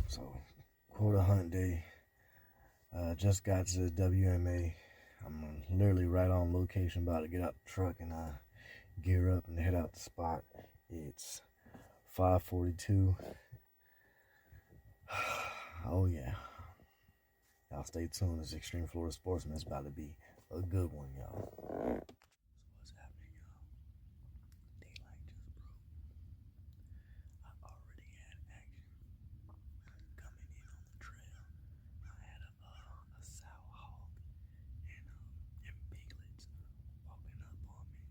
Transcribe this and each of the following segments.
So, quota hunt day. Just got to the WMA. I'm literally right on location, about to get out the truck and gear up and head out the spot. It's 5:42. Oh yeah. Y'all stay tuned. This Extreme Florida Sportsman is about to be a good one, y'all. So what's happening, y'all? Daylight just broke. I already had action coming in on the trail. I had a sow hog and piglets walking up on me.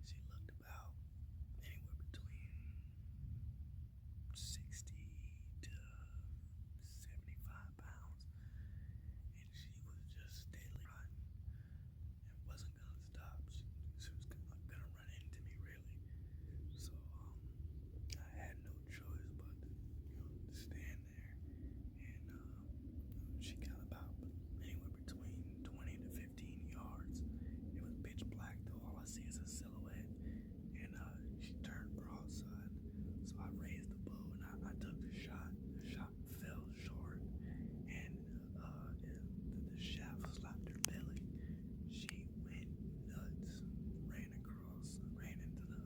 She looked about anywhere between 60 to 75 pounds, and she was just steadily running and wasn't gonna stop. She was gonna run into me, really. So I had no choice but to, stand there. And she got about anywhere between 20 to 15 yards. It was pitch black though. All I see is a silhouette. And she turned broadside. So I raised the bow and I took the shot. The shot fell short, and the shaft slapped her belly. She went nuts, ran into the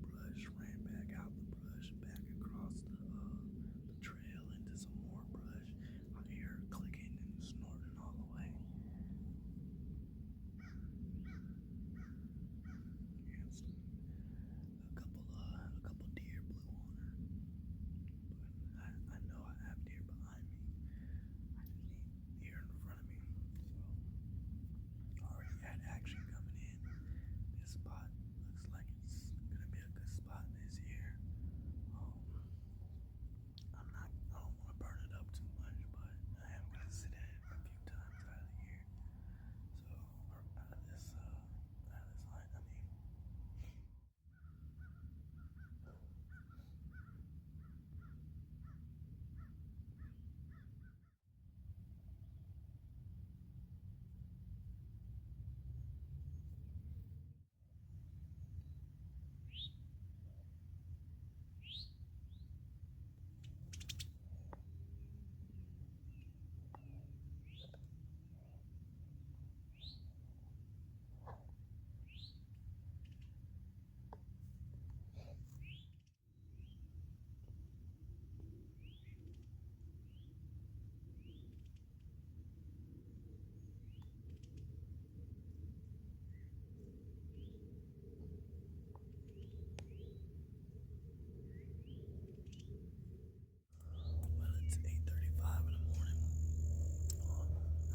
brush, ran back out the brush, back across the trail into some more brush. I hear her clicking and snorting all the way. Yes. A couple deer blew on her, but I know I have deer behind me. I just need deer in front of me. So already had action coming in. This spot looks like it's gonna be a good spot this year. I don't want to burn it up too much, but I am gonna sit in it a few times out of the year. So, or out of this hunt, I mean. Well, it's 8:35 in the morning.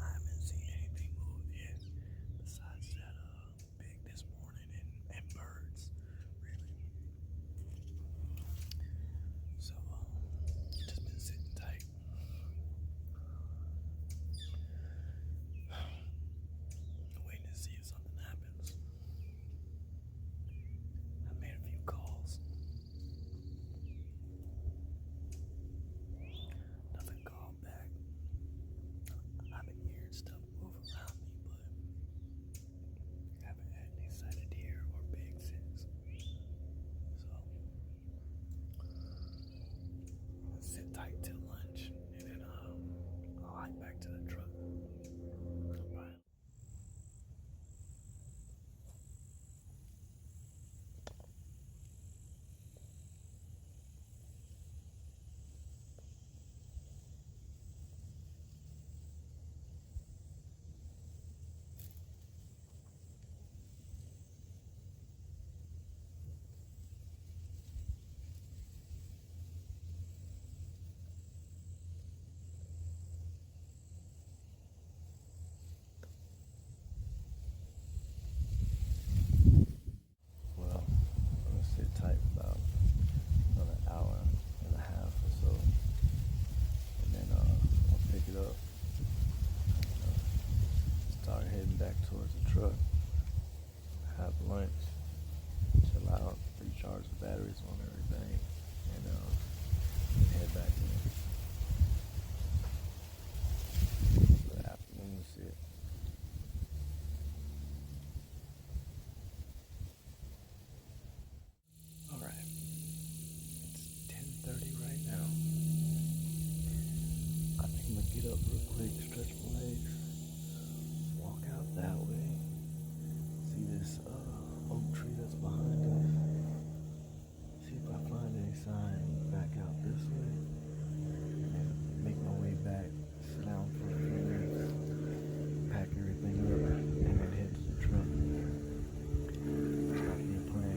I haven't seen anything move yet besides that pig this morning and birds, really. So, just been sitting tight. Waiting to see if something happens. I made a few calls. Nothing called back. I've been hearing stuff move around me, but haven't had any sight of deer or pigs since. So I'm gonna sit tight till lunch, and then I'll hike back to the truck. Bye. Well, I'm gonna sit tight for about another hour and a half or so, and then I'll pick it up. Start heading back towards the truck, have lunch, chill out, recharge the batteries on everything, and head back in. The afternoon sit. All right, it's 10:30 right now. I'm gonna get up real quick, stretch my legs, walk out that way. See this oak tree that's behind us. See if I find any sign back out this way. And then make my way back, sit down for a few minutes, pack everything up, and then head to the truck. Start the plan.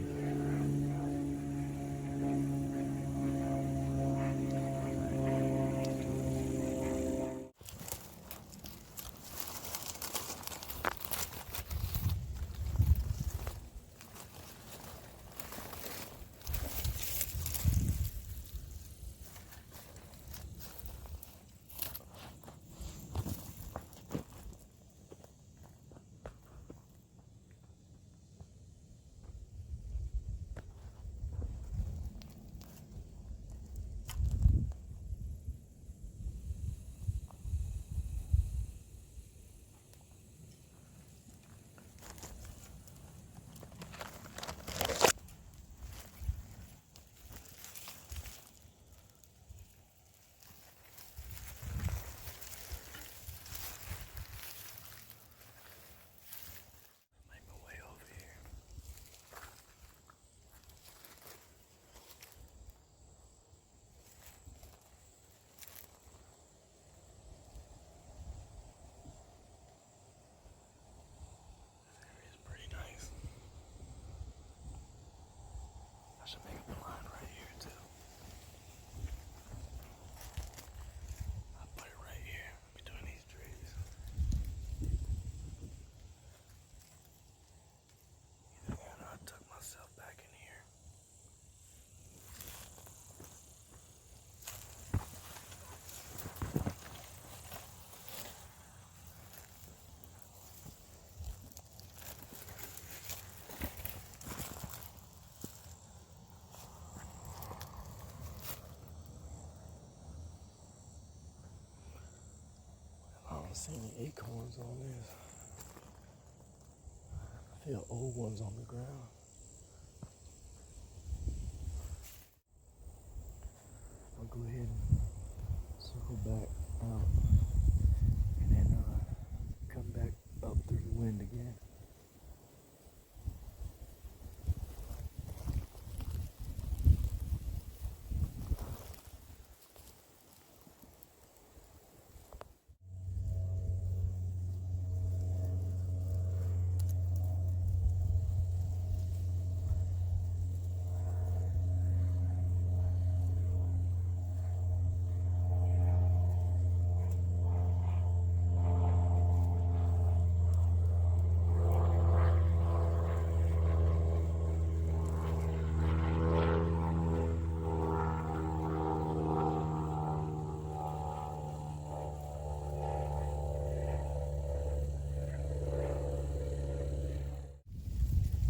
I don't see any acorns on this. I feel old ones on the ground. I'll go ahead and circle back out and then come back up through the wind again.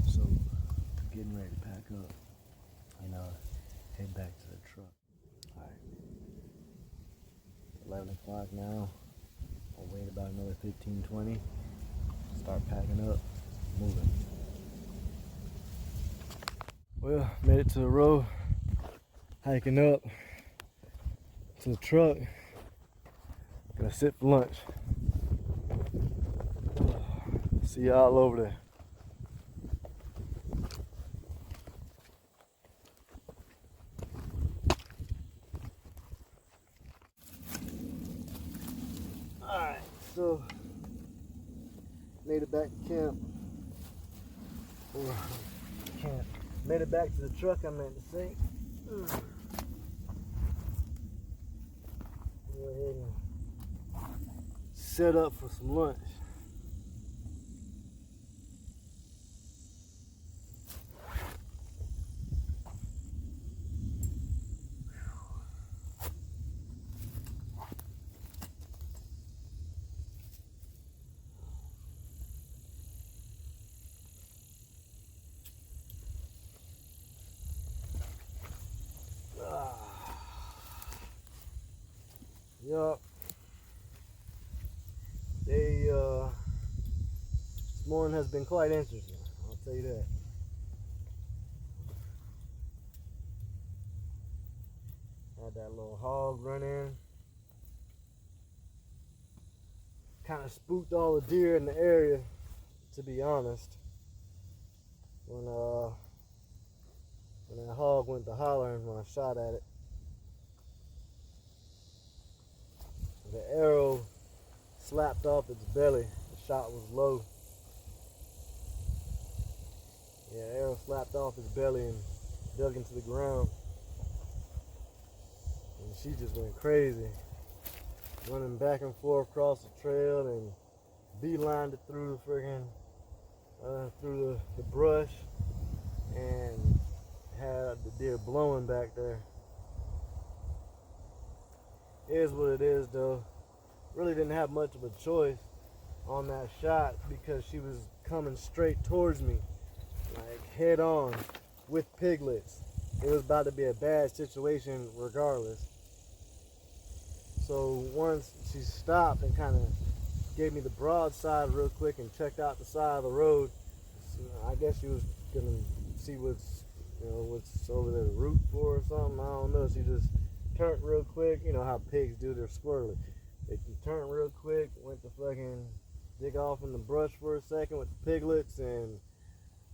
So, getting ready to pack up and head back to the truck. Alright, 11 o'clock now. I'll wait about another 15-20. Start packing up, moving. Well, made it to the road, hiking up to the truck. Gonna sit for lunch. See y'all over there. Alright, so made it back to camp. Or camp. Made it back to the truck, I meant to say. Go ahead and set up for some lunch. Yup. This morning has been quite interesting, I'll tell you that. Had that little hog run in. kind of spooked all the deer in the area, to be honest. When that hog went to hollering when I shot at it. The arrow slapped off its belly. The shot was low. Yeah, the arrow slapped off his belly and dug into the ground. And she just went crazy, running back and forth across the trail and beelined it through the friggin' through the brush and had the deer blowing back there. It is what it is, though. Really didn't have much of a choice on that shot because she was coming straight towards me, like head on, with piglets. It was about to be a bad situation regardless. So once she stopped and kind of gave me the broadside real quick and checked out the side of the road, I guess she was gonna see what's over there, the root for or something. I don't know. She just turned real quick. You know how pigs do, they're squirrely. They turned real quick, went to fucking dig off in the brush for a second with the piglets, and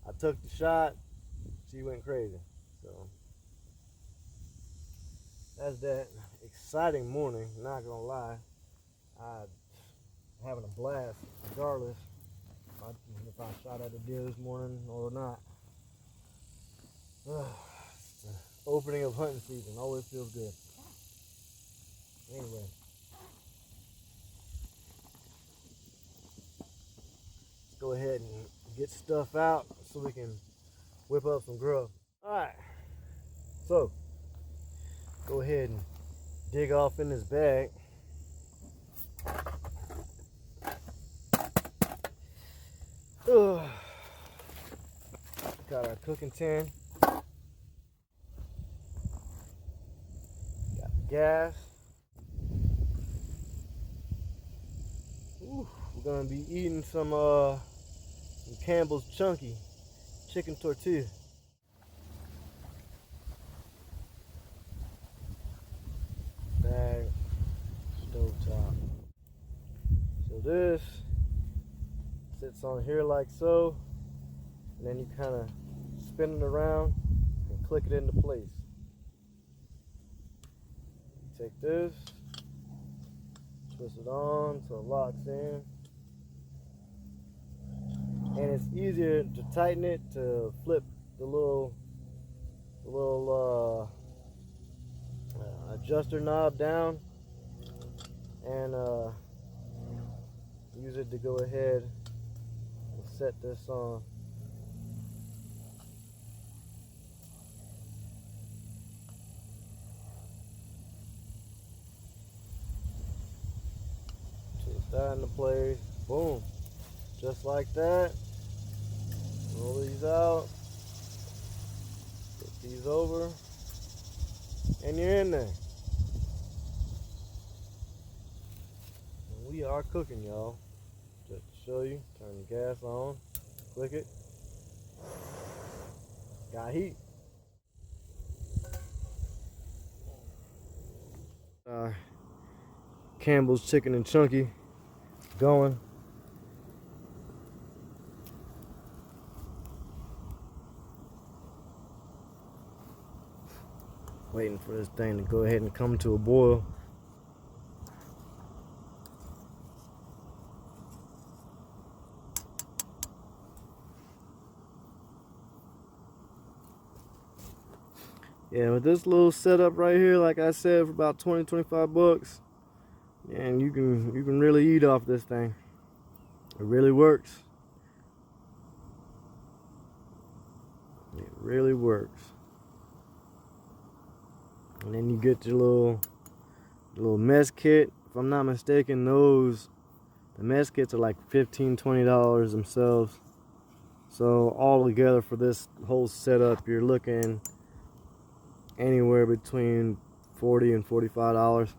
I took the shot. She went crazy. So that's that. Exciting morning, not gonna lie. I'm having a blast regardless if I shot at a deer this morning or not. It's the opening of hunting season, always feels good. Anyway, let's go ahead and get stuff out so we can whip up some grub. Alright, so go ahead and dig off in this bag. Got our cooking tin. Got gas. Ooh, we're gonna be eating some Campbell's Chunky chicken tortilla. Bag, stovetop. So this sits on here like so, and then you kind of spin it around and click it into place. Take this, twist it on so it locks in, and it's easier to tighten it to flip the little adjuster knob down and use it to go ahead and set this on. Twist that into place, boom, just like that. Roll these out, flip these over, and you're in there. And we are cooking, y'all. Just to show you, turn the gas on, click it. Got heat. Campbell's chicken and chunky going. Waiting for this thing to go ahead and come to a boil. Yeah, with this little setup right here, like I said, for about 20-25 bucks, and you can really eat off this thing. It really works. It really works. And then you get your little mess kit. If I'm not mistaken, the mess kits are like $15-20 themselves. So all together for this whole setup, you're looking anywhere between $40 and $45.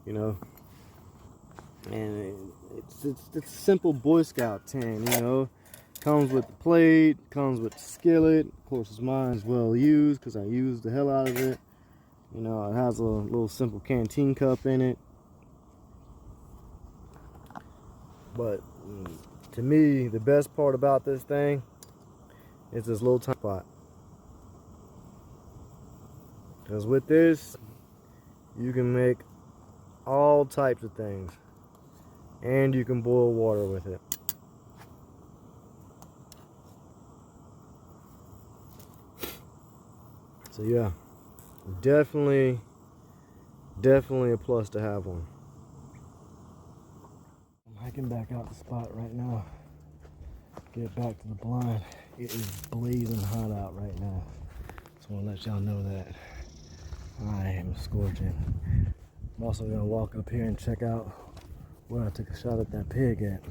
You know, and it's a simple Boy Scout tin. You know, comes with the plate, comes with the skillet. Of course, mine's well used because I used the hell out of it. You know, it has a little simple canteen cup in it. But to me, the best part about this thing is this little tiny pot. Because with this, you can make all types of things. And you can boil water with it. So yeah, definitely a plus to have one. I'm hiking back out the spot right now. Get back to the blind. It is blazing hot out right now. Just want to let y'all know that I am scorching. I'm also gonna walk up here and check out where I took a shot at that pig at.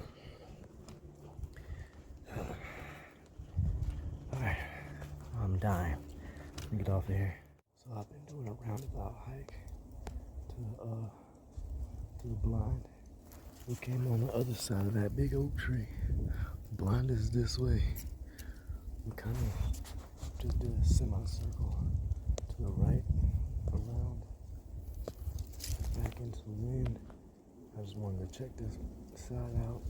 Alright, I'm dying. Let me get off of here. So I've been doing a roundabout hike to the blind. We came on the other side of that big oak tree. Blind is this way. We kind of just did a semicircle to the right, around, back into the wind. I just wanted to check this side out,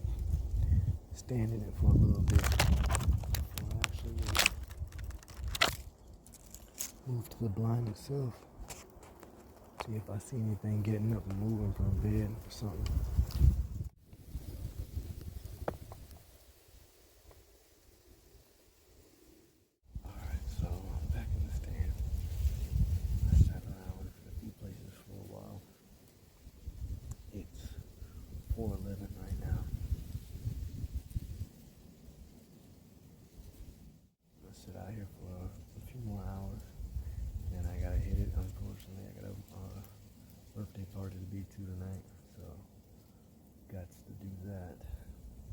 stand in it for a little bit before I actually move to the blind itself. See if I see anything getting up and moving from bed or something. Alright, so I'm back in the stand. I sat around a few places for a while. It's 4:11 right now. I sit out here for a few more hours. Then I gotta hit it. Unfortunately, I got a birthday party to be to tonight, so got to do that.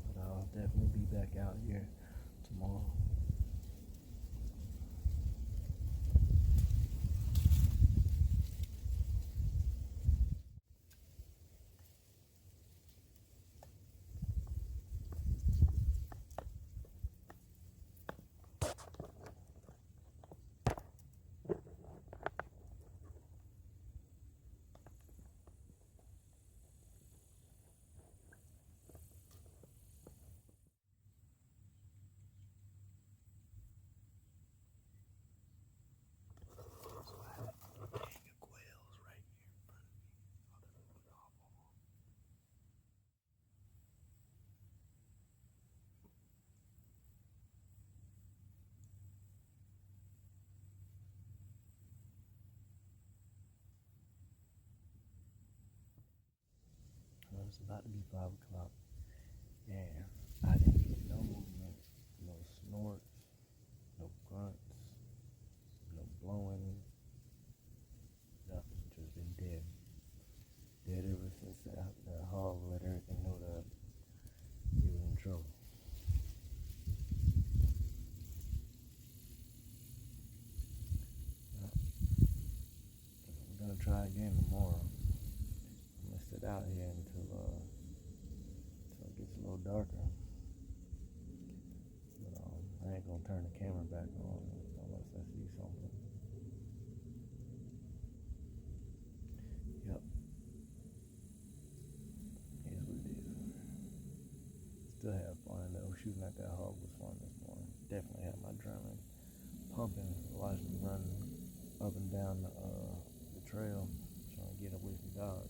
But I'll definitely be back out here tomorrow. It's about to be 5 o'clock, and I didn't get no movement, no snorts, no grunts, no blowing, nothing. Just been dead. Dead ever since that hog let everything know that he was in trouble. I'm gonna try again tomorrow. I'm gonna sit out here until it gets a little darker. But I ain't gonna turn the camera back on unless I see something. Yep. Here's what it is. Still have fun though. Shooting at that hog was fun this morning. Definitely had my adrenaline pumping, watching me run up and down the trail, trying to get away from God.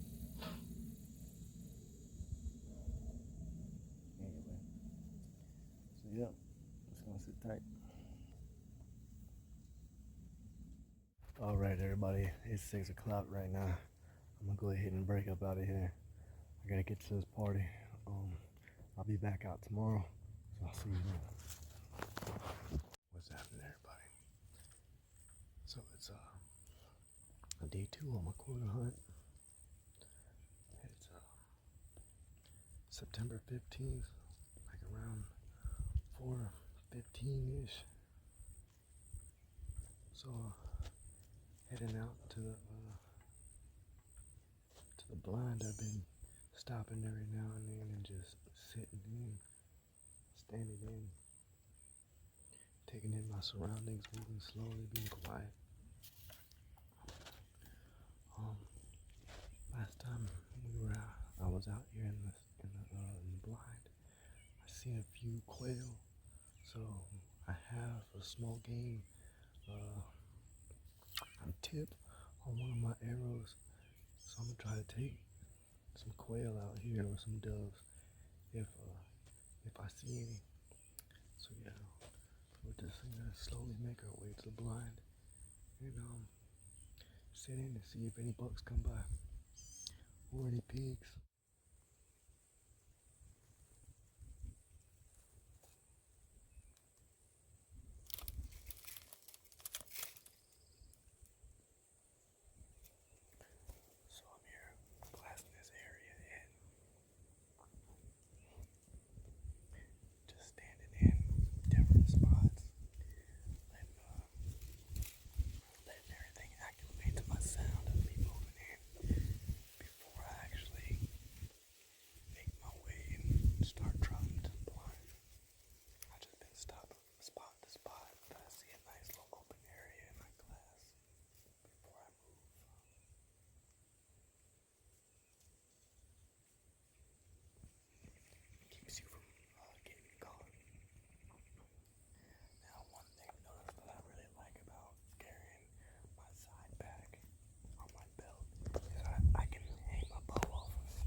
Anyway, so yeah, just gonna sit tight. All right, everybody, it's 6 o'clock right now. I'm gonna go ahead and break up out of here. I gotta get to this party. I'll be back out tomorrow, so I'll see you then. What's happening, everybody? So it's day 2 on my quota hunt. It's September 15th, like around 4:15-ish. So heading out to the blind. I've been stopping every now and then and just sitting in, standing in, taking in my surroundings, moving slowly, being quiet. seen a few quail, so I have a small game tip on one of my arrows. So I'm gonna try to take some quail out here or some doves if I see any. So yeah, we're just gonna slowly make our way to the blind and sit in and see if any bucks come by or any pigs. So I'm here blasting this area in, just standing in different spots, letting everything acclimate to my sound of me moving in before I actually make my way and start trotting to the blind. I just been stopping from spot to spot until I see a nice little open area in my glass before I move. Keeps you from getting caught. Now, one thing to notice that I really like about carrying my side bag on my belt is I can hang my bow off of it.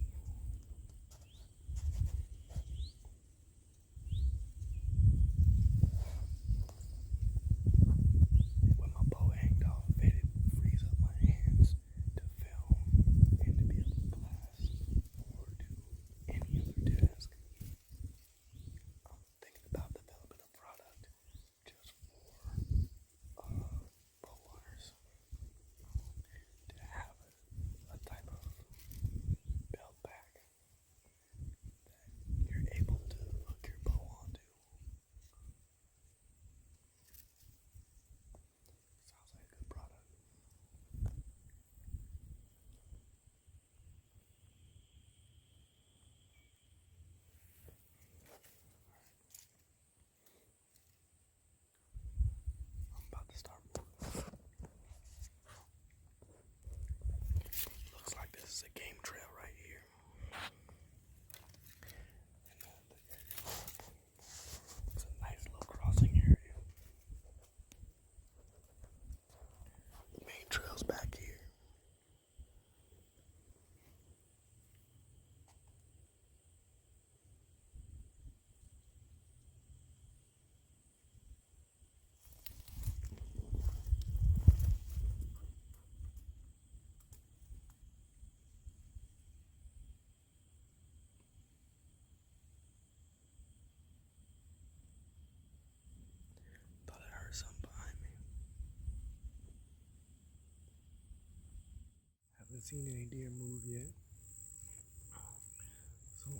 When my bow hanged off of it, it frees up my hands to film and to be able to blast or do any other task. I'm thinking about developing a product just for bow hunters to have a type of belt pack that you're able to hook your bow onto. Sounds like a good product. I'm about to start moving. Looks like this is a game trail right here. It's a nice little crossing area. Main trail's back here. Thought I heard something behind me. Haven't seen any deer move yet. So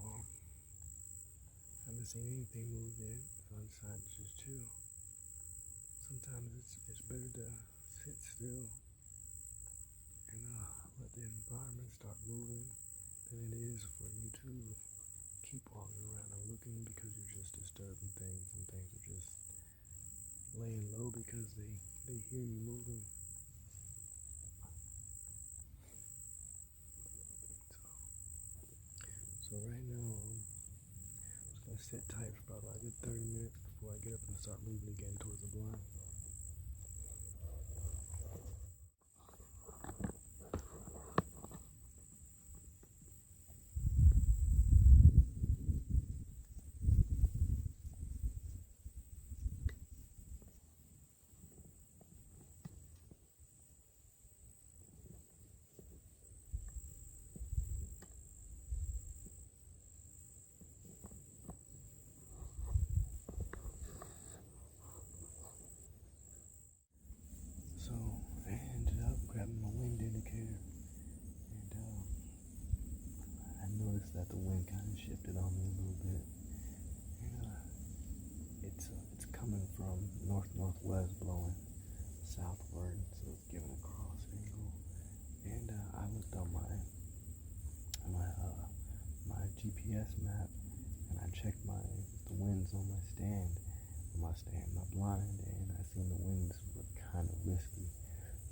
haven't seen anything move yet. So I decided to just chill. Sometimes it's better to sit still and let the environment start moving than it is for you to keep walking around and looking because you're just disturbing things and things are just laying low because they hear you moving. So right now I'm just gonna sit tight for about a good 30 minutes before I get up and start moving again towards the blind. So I ended up grabbing my wind indicator and I noticed that the wind kind of shifted on me a little bit. And it's coming from north-northwest blowing southward, so it's giving a cross angle. And I looked on my GPS map and I checked the winds on my my blind, and I seen the winds were kind of risky.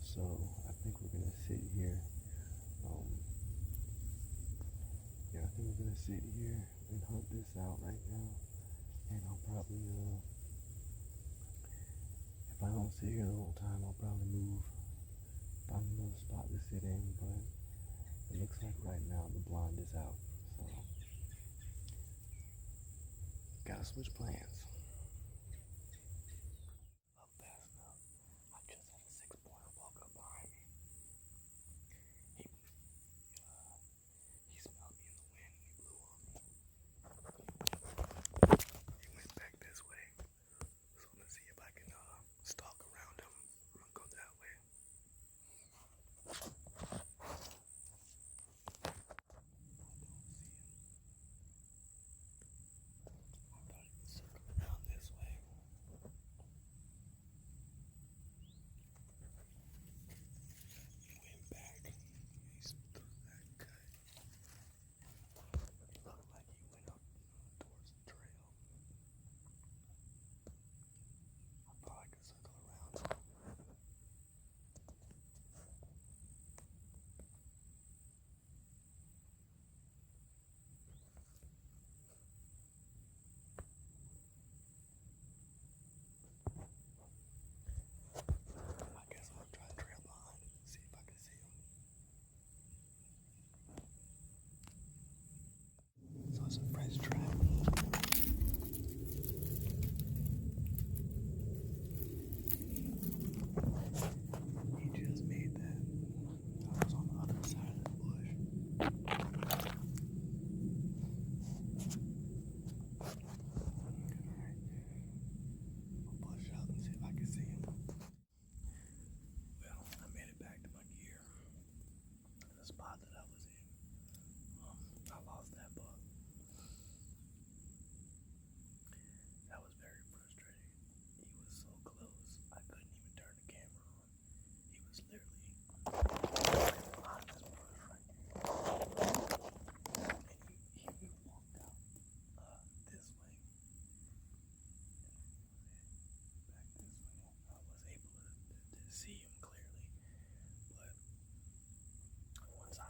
So I think we're gonna sit here. I think we're gonna sit here and hunt this out right now And I'll probably, if I don't sit here the whole time, I'll probably move, find another spot to sit in, but it looks like right now the blind is out, so gotta switch plans. Up fast enough. I just had a 6-pointer walk up behind me. He smelled me in the wind and he blew on me. He went back this way, so I'm gonna see if I can stalk around him. I'll go that way. Circle around this way. He went back. He's through that cut. It looked like he went up towards the trail. I thought I could circle around him. I guess I'll try to trail behind him and see if I can see him. So it's a fresh trap. He just made that. I was on the other side of the bush. Alright. I'll push up and see if I can see him. Well, I made it back to my gear. The spot that I was in. I lost that buck. That was very frustrating. He was so close, I couldn't even turn the camera on. He was literally behind this bush right here. And he walked out this way. Back this way. I was able to see him clearly. But once I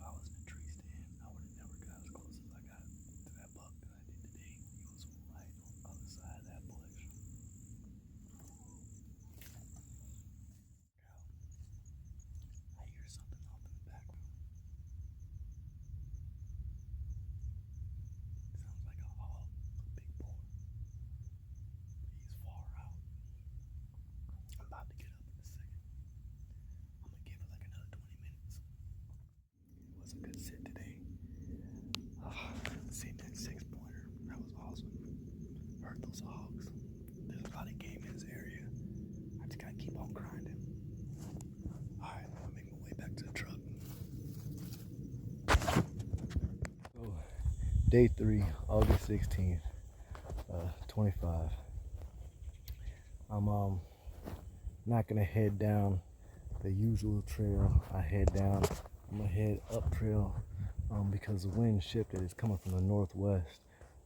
I was in a tree stand, I would have never got as close as I got to that buck that I did today. He was right on the other side of that bush. I hear something off in the background. It sounds like a hog, a big boar. He's far out. I'm about to get up in a second. I'm gonna give it like another 20 minutes. It was a good sit today. Seen that 6-pointer. That was awesome. Heard those hogs. There's a lot of game in this area. I just gotta keep on grinding. Alright, I'll make my way back to the truck. So, day 3, August 16th, 25. I'm not gonna head down the usual trail I head down. I'm gonna head up trail because the wind shifted. It's coming from the northwest,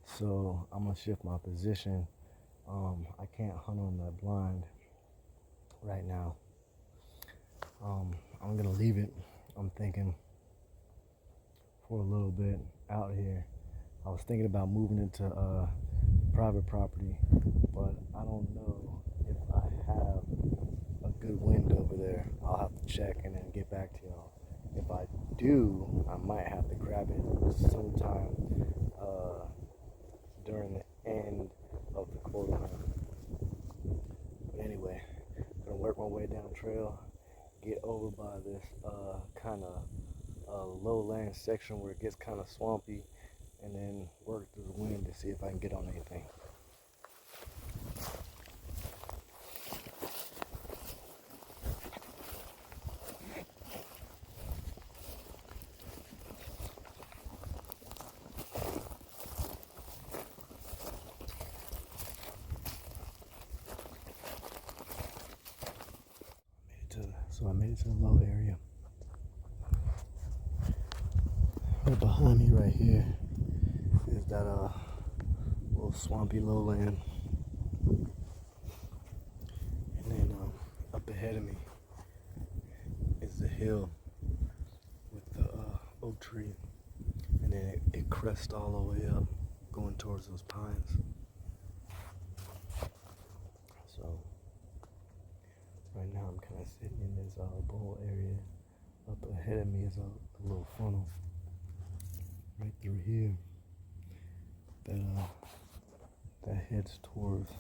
so I'm gonna shift my position. I can't hunt on that blind right now. I'm gonna leave it, I'm thinking, for a little bit out here. I was thinking about moving into private property, but I don't know if I have a good wind over there. I'll have to check and then get back to y'all. If I do, I might have to grab it sometime during the end of the quota hunt. But anyway, I'm gonna work my way down trail, get over by this kind of lowland section where it gets kind of swampy, and then work through the wind to see if I can get on anything. So I made it to the low area. Right behind me right here is that little swampy lowland. And then up ahead of me is the hill with the oak tree. And then it crests all the way up going towards those pines. So right now I'm kind of sitting in this bowl area. Up ahead of me is a little funnel right through here that heads towards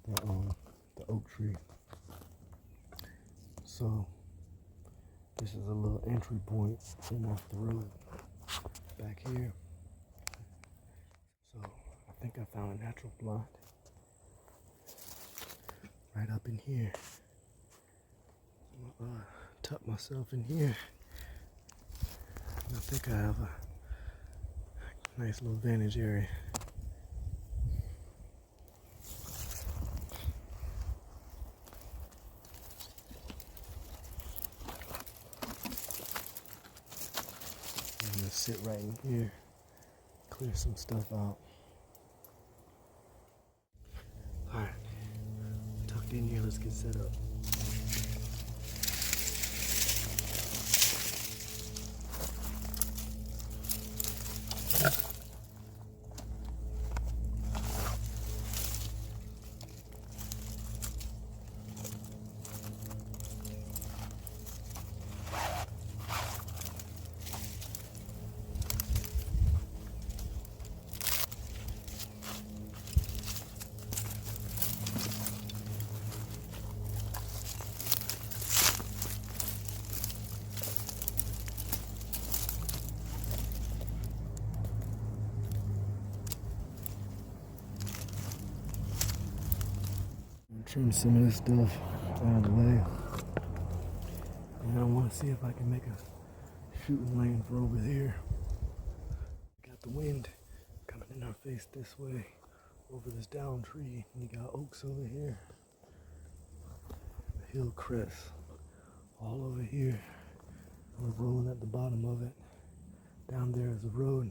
the oak tree. So this is a little entry point in off the road back here. So I think I found a natural blind right up in here. I'm gonna tuck myself in here. I think I have a nice little vantage area. I'm gonna sit right in here, clear some stuff out. Alright, tucked in here, let's get set up. Trim some of this stuff out of the way. And I want to see if I can make a shooting lane for over here. Got the wind coming in our face this way over this down tree. And you got oaks over here. The hill crest all over here. We're rolling at the bottom of it. Down there is the road.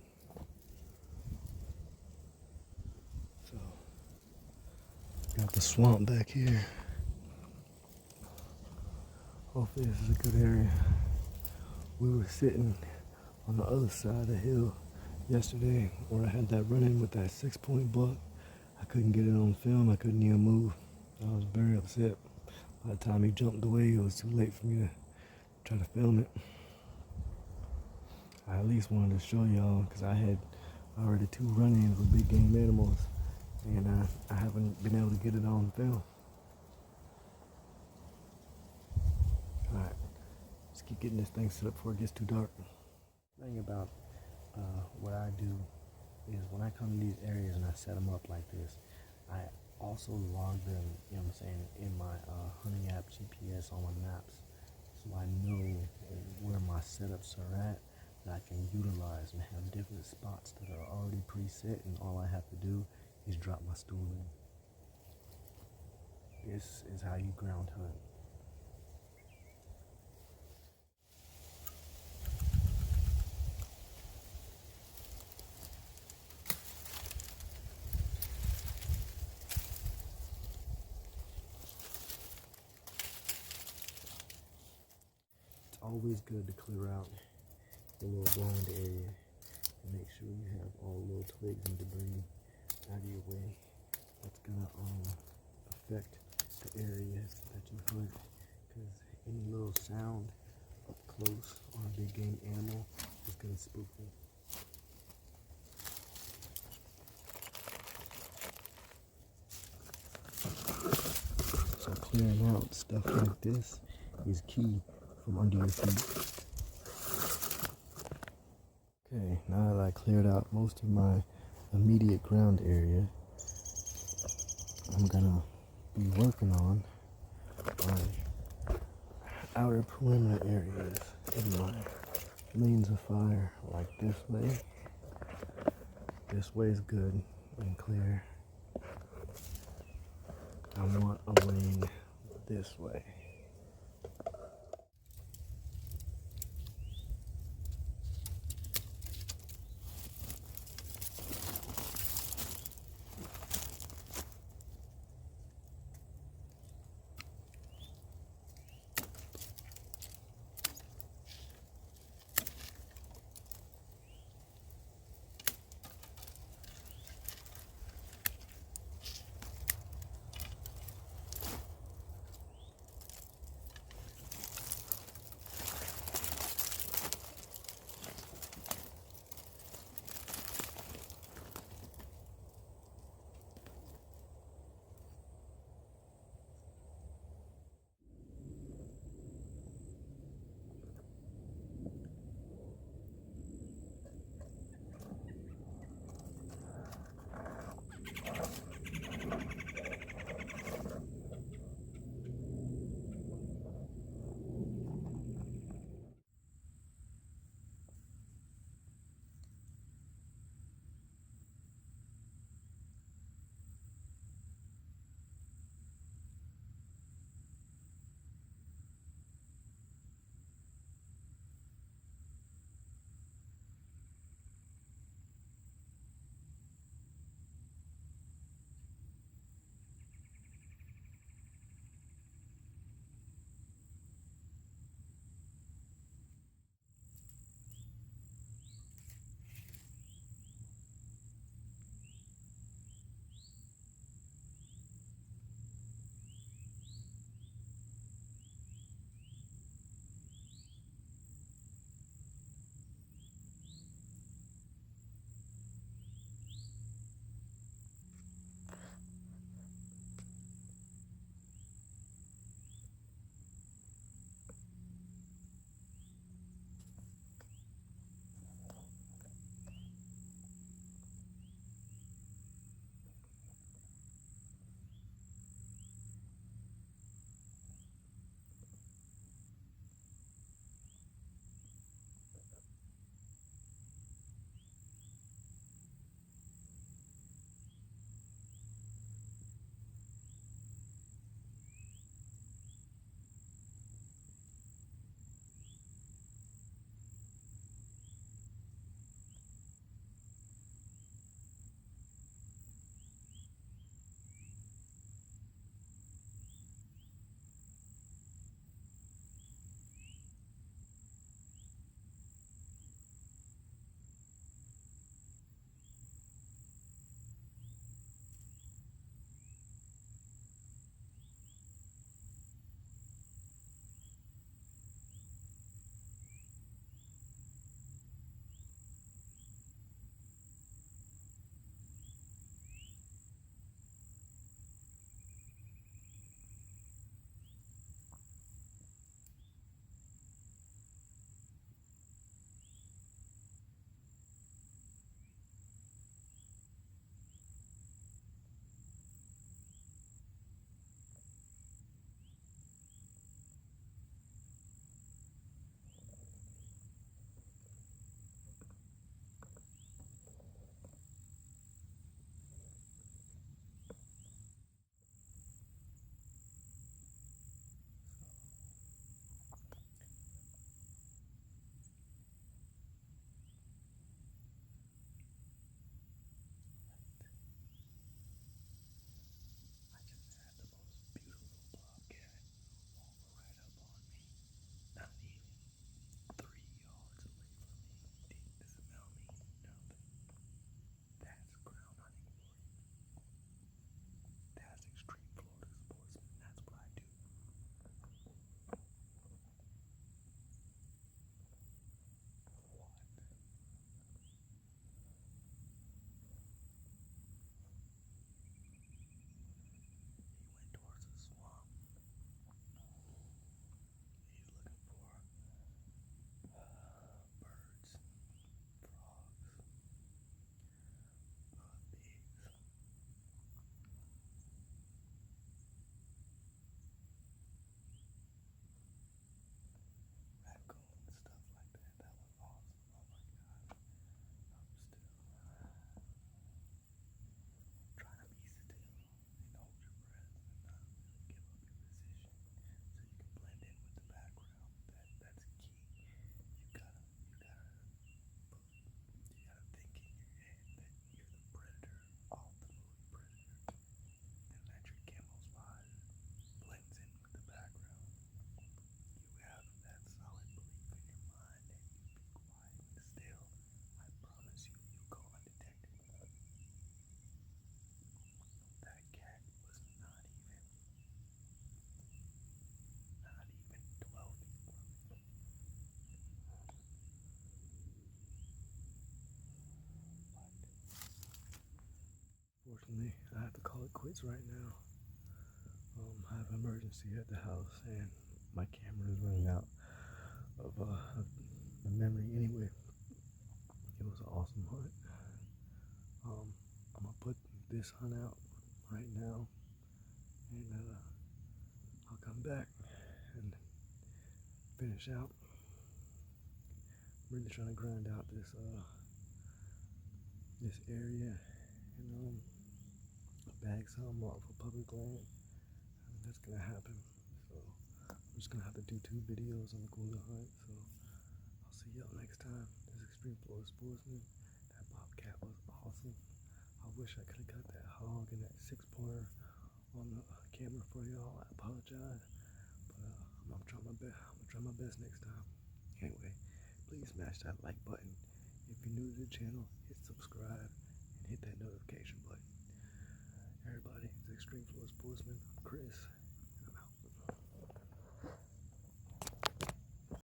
So got the swamp back here. Hopefully this is a good area. We were sitting on the other side of the hill yesterday where I had that run-in with that 6-point buck. I couldn't get it on film. I couldn't even move. I was very upset. By the time he jumped away, it was too late for me to try to film it. I at least wanted to show y'all because I had already 2 run-ins with big game animals, and I haven't been able to get it on film. Alright, let's keep getting this thing set up before it gets too dark. The thing about what I do is when I come to these areas and I set them up like this, I also log them, you know what I'm saying, in my hunting app GPS on my maps, so I know where my setups are at that I can utilize and have different spots that are already preset, and all I have to do is drop my stool in. This is how you ground hunt. It's always good to clear out the little blind area and make sure you have all the little twigs and debris out of your way. That's gonna affect the area that you hunt, because any little sound up close on a big game animal is gonna spook them. So clearing out stuff like this is key from under your feet. Okay, now that I cleared out most of my immediate ground area, I'm gonna be working on my outer perimeter areas in my lanes of fire, like this way. This way is good and clear. I want a lane this way. unfortunately, I have to call it quits right now. I have an emergency at the house, and my camera is running out of memory. Anyway, it was an awesome hunt. I'm gonna put this hunt out right now, and I'll come back and finish out. I'm really trying to grind out this area and bag some off of public land. And that's gonna happen. So I'm just gonna have to do 2 videos on the quota hunt. So I'll see y'all next time. This is Extreme Florida Sportsman. That bobcat was awesome. I wish I could have got that hog and that 6-pointer on the camera for y'all. I apologize, but I'm gonna try my best. I'm gonna try my best next time. Anyway, please smash that like button. If you're new to the channel, hit subscribe and hit that notification button. Everybody, it's Extreme Florida Sportsman. I'm Chris.